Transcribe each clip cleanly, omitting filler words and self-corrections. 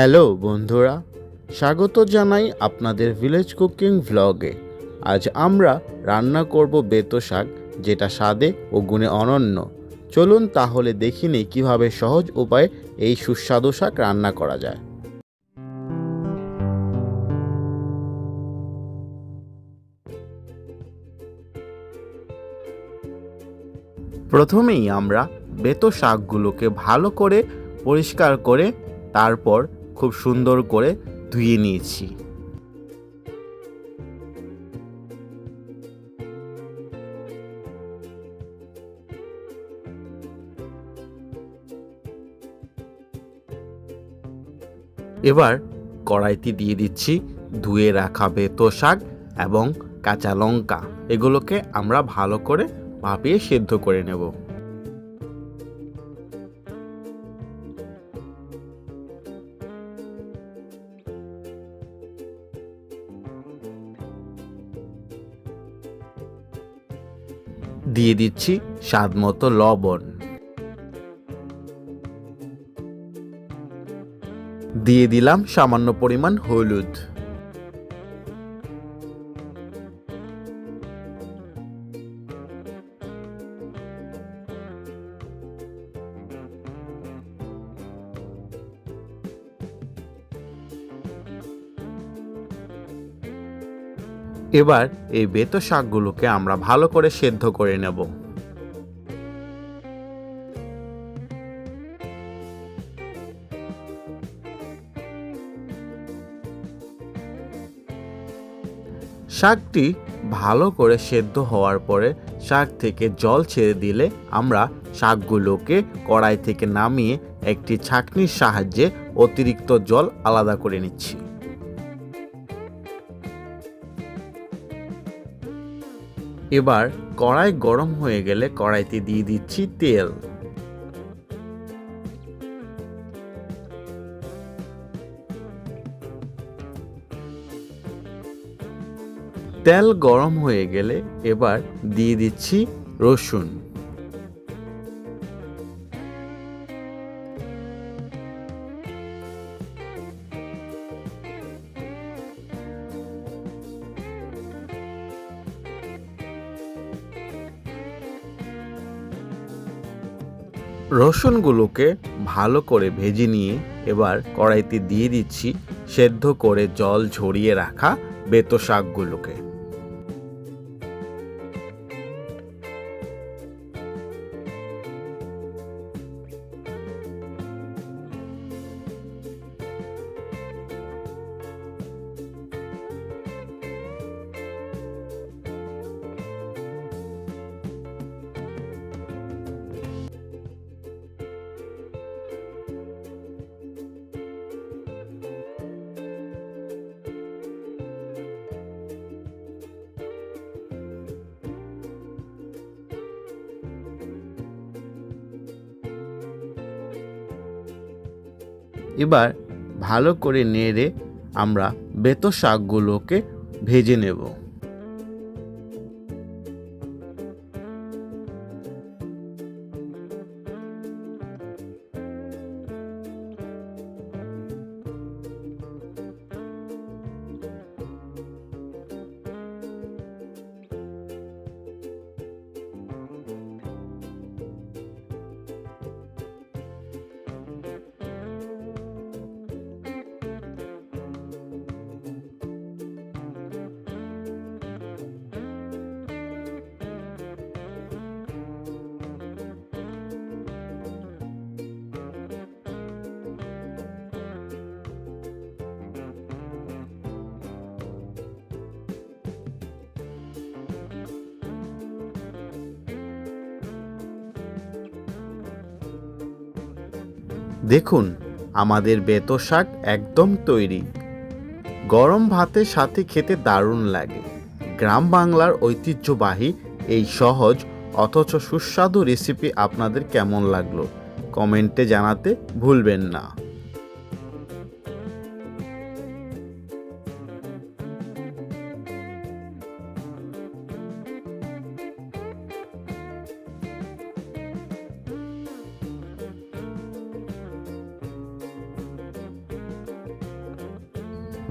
Hello বন্ধুরা, স্বাগত জানাই আপনাদের ভিলেজ কুকিং ভ্লগে। আজ আমরা রান্না করব বেতো শাক, যেটা স্বাদে ও গুণে অনন্য। চলুন তাহলে দেখি নেই কীভাবে সহজ উপায়ে এই সুস্বাদু শাক রান্না করা যায়। প্রথমেই আমরা বেতো শাকগুলোকে ভালো করে পরিষ্কার করে তারপর খুব সুন্দর করে ধুয়ে নিয়েছি। এবার কড়াইতে দিয়ে দিচ্ছি ধুয়ে রাখা বেতো শাক এবং কাঁচা লঙ্কা। এগুলোকে আমরা ভালো করে ভাপিয়ে সেদ্ধ করে নেব। দিয়ে দিচ্ছি স্বাদ মতো লবণ, দিয়ে দিলাম সামান্য পরিমাণ হলুদ, এবার এই বেতো শাকগুলোকে আমরা ভালো করে সেদ্ধ করে নেব। শাকটি ভালো করে সেদ্ধ হওয়ার পরে শাক থেকে জল ছেড়ে দিলে আমরা শাকগুলোকে কড়াই থেকে নামিয়ে একটি ছাঁকনির সাহায্যে অতিরিক্ত জল আলাদা করে নিচ্ছি। এবার কড়াই গরম হয়ে গেলে কড়াইতে দিয়ে দিচ্ছি তেল। তেল গরম হয়ে গেলে এবার দিয়ে দিচ্ছি রসুন। রসুনগুলোকে ভালো করে ভেজে নিয়ে এবার কড়াইতে দিয়ে দিচ্ছি সেদ্ধ করে জল ঝরিয়ে রাখা বেতো শাকগুলোকে। এবার ভালো করে নেড়ে আমরা বেতো শাকগুলোকে ভেজে নেব। দেখুন, আমাদের বেতো শাক একদম তৈরি। গরম ভাতের সাথে খেতে দারুণ লাগে। গ্রাম বাংলার ঐতিহ্যবাহী এই সহজ অথচ সুস্বাদু রেসিপি আপনাদের কেমন লাগলো কমেন্টে জানাতে ভুলবেন না।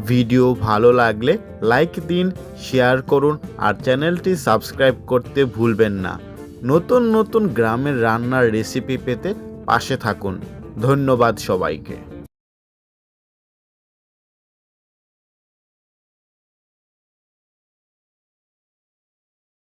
ভিডিও ভালো লাগলে লাইক দিন, শেয়ার করুন আর চ্যানেলটি সাবস্ক্রাইব করতে ভুলবেন না। নতুন নতুন গ্রামের রান্নার রেসিপি পেতে পাশে থাকুন। ধন্যবাদ সবাইকে।